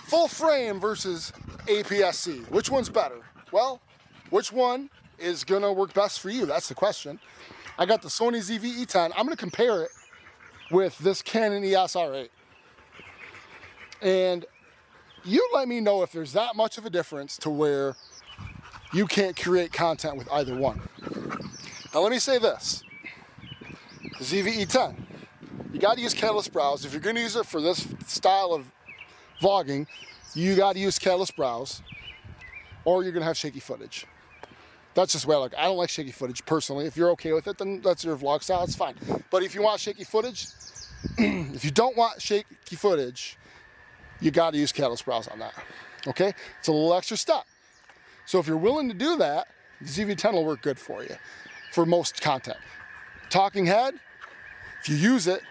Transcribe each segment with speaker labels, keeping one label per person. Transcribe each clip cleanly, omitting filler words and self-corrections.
Speaker 1: Full frame versus APS-C. Which one's better? Well, which one is gonna work best for you? That's the question. I got the Sony Zve-10. I'm gonna compare it with this Canon EOS R8. And you let me know if there's that much of a difference to where you can't create content with either one. Now let me say this, the Zve-10, you gotta use catalyst browse. If you're gonna use it for this style of vlogging, you gotta use catalyst browse, or you're gonna have shaky footage. That's just the way I look. I don't like shaky footage personally. If you're okay with it, then that's your vlog style, it's fine. But if you want shaky footage, if you don't want shaky footage, you gotta use catalyst browse on that, okay? It's a little extra step. So if you're willing to do that, the Zve-10 will work good for you, for most content. Talking head, if you use it,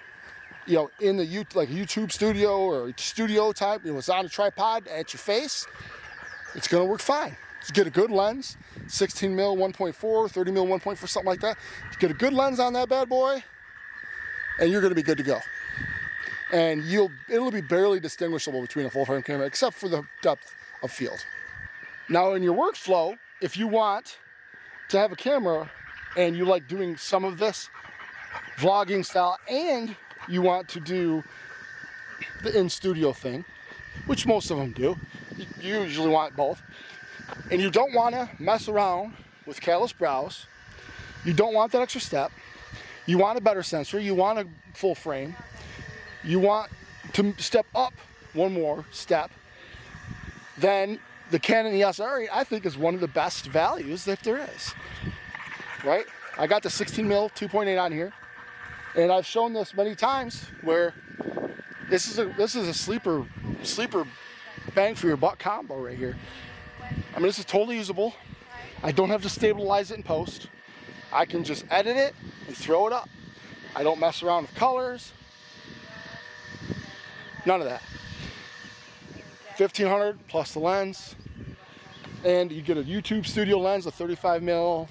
Speaker 1: you know, in the like a YouTube studio or studio type, you know, it's on a tripod at your face, it's gonna work fine. Just get a good lens, 16 mil 1.4, 30 mil 1.4, something like that. Just get a good lens on that bad boy, and you're gonna be good to go. And it'll be barely distinguishable between a full frame camera, except for the depth of field. Now in your workflow, if you want to have a camera and you like doing some of this vlogging style and you want to do the in-studio thing, which most of them do, you usually want both, and you don't want to mess around with catalyst browse, you don't want that extra step, you want a better sensor, you want a full frame, you want to step up one more step, then the Canon EOS R8, I think, is one of the best values that there is, right? I got the 16 mil 2.8 on here, and I've shown this many times where this is a sleeper bang for your buck combo right here. I mean, this is totally usable. I don't have to stabilize it in post. I can just edit it and throw it up. I don't mess around with colors. None of that. 1500 plus the lens, and you get a YouTube studio lens, a 35 mil,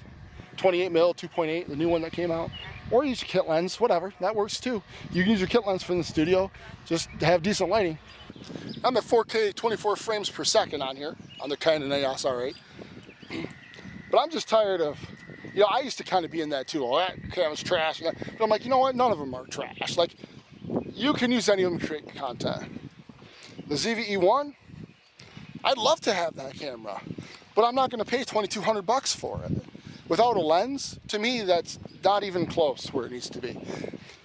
Speaker 1: 28 mil, 2.8, the new one that came out, or use your kit lens, whatever, that works too. You can use your kit lens from the studio, just to have decent lighting. I'm at 4K 24 frames per second on here, on the Canon EOS R8. But I'm just tired of, you know, I used to kind of be in that too, oh, that camera's trash, and that. But I'm like, you know what, none of them are trash. Like, you can use any of them to create content. The Zve-1, I'd love to have that camera, but I'm not gonna pay 2,200 bucks for it. Without a lens, to me, that's not even close where it needs to be.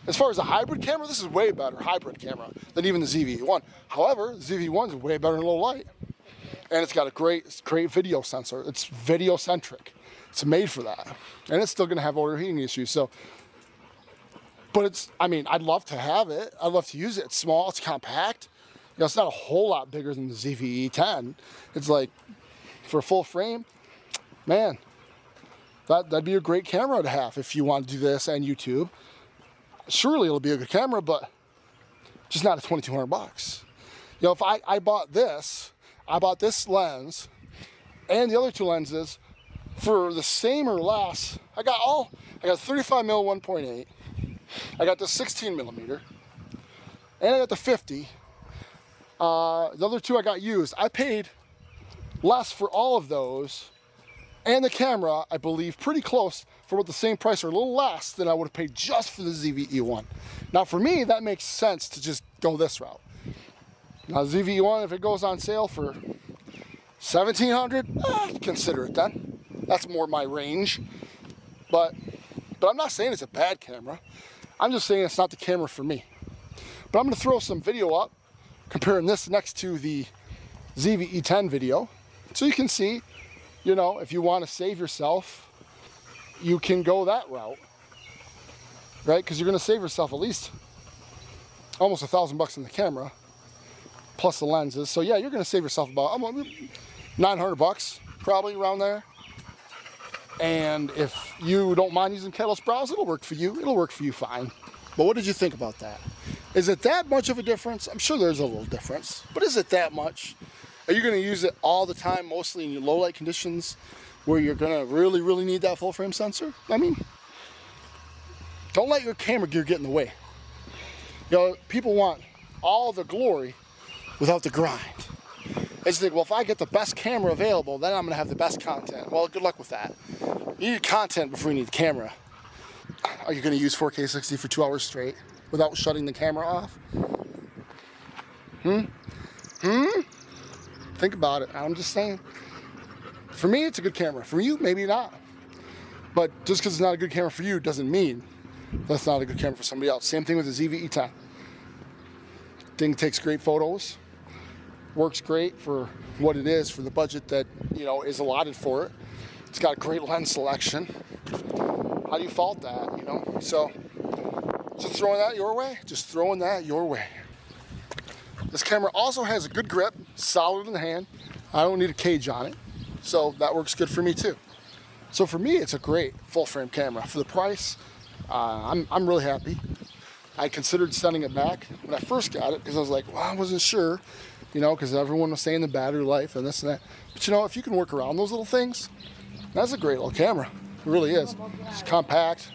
Speaker 1: As far as a hybrid camera, this is way better hybrid camera than even the Zve-1. However, the Zve-1 is way better in low light. And it's got a great video sensor. It's video centric. It's made for that. And it's still gonna have overheating issues. So, but it's, I mean, I'd love to have it. I'd love to use it. It's small, it's compact. You know, it's not a whole lot bigger than the Zve-10. It's like, for a full frame, man, that'd be a great camera to have if you want to do this and YouTube. Surely it'll be a good camera, but just not at 2,200 bucks. You know, if I bought this lens and the other two lenses for the same or less, I got 35 mil 1.8, I got the 16 millimeter, and I got the 50. The other two I got used. I paid less for all of those, and the camera, I believe, pretty close for about the same price or a little less than I would have paid just for the Zve-1. Now for me, that makes sense to just go this route. Now Zve-1, if it goes on sale for 1,700, consider it then. That's more my range. But I'm not saying it's a bad camera. I'm just saying it's not the camera for me. But I'm gonna throw some video up comparing this next to the Zve-10 video, so you can see, you know, if you want to save yourself, you can go that route, right? Because you're going to save yourself at least almost $1,000 in the camera, plus the lenses. So yeah, you're going to save yourself about 900 bucks, probably around there. And if you don't mind using catalyst browse, it'll work for you. It'll work for you fine. But what did you think about that? Is it that much of a difference? I'm sure there's a little difference, but is it that much? Are you going to use it all the time, mostly in your low light conditions where you're going to really, really need that full frame sensor? I mean, don't let your camera gear get in the way. You know, people want all the glory without the grind. is to think, well, if I get the best camera available, then I'm gonna have the best content. Well, good luck with that. You need content before you need the camera. Are you gonna use 4K 60 for 2 hours straight without shutting the camera off? Think about it. I'm just saying. For me, it's a good camera. For you, maybe not. But just because it's not a good camera for you doesn't mean that's not a good camera for somebody else. Same thing with the Zve-10. Thing takes great photos. Works great for what it is, for the budget that, you know, is allotted for it. It's got a great lens selection. How do you fault that, you know? So, just throwing that your way. Just throwing that your way. This camera also has a good grip, solid in the hand. I don't need a cage on it, so that works good for me too. So for me, it's a great full frame camera. For the price, I'm really happy. I considered sending it back when I first got it because I was like, well, I wasn't sure, you know, because everyone was saying the battery life and this and that. But you know, if you can work around those little things, that's a great little camera. It really is. It's compact.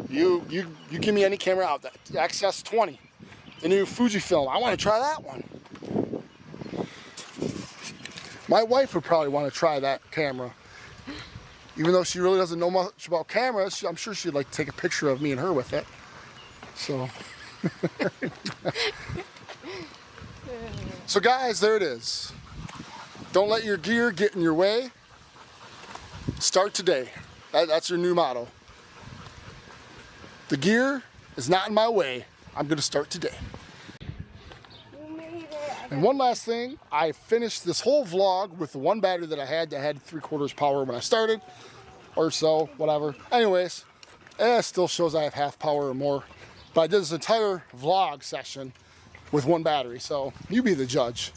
Speaker 1: You give me any camera out, that XS20. The new Fujifilm, I want to try that one. My wife would probably want to try that camera. Even though she really doesn't know much about cameras, I'm sure she'd like to take a picture of me and her with it. So, so guys, there it is. Don't let your gear get in your way. Start today. That's your new motto. The gear is not in my way. I'm gonna start today. And one last thing, I finished this whole vlog with the one battery that I had 3/4 power when I started, or so, whatever. Anyways, it still shows I have half power or more. But I did this entire vlog session with one battery, so you be the judge.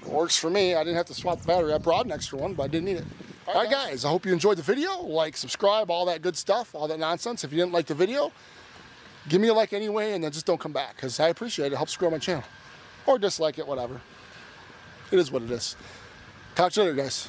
Speaker 1: It works for me. I didn't have to swap the battery. I brought an extra one, but I didn't need it. All right, guys, I hope you enjoyed the video. Like, subscribe, all that good stuff, all that nonsense. If you didn't like the video, give me a like anyway, and then just don't come back, because I appreciate it. It helps grow my channel. Or dislike it, whatever. It is what it is. Talk to you later, guys.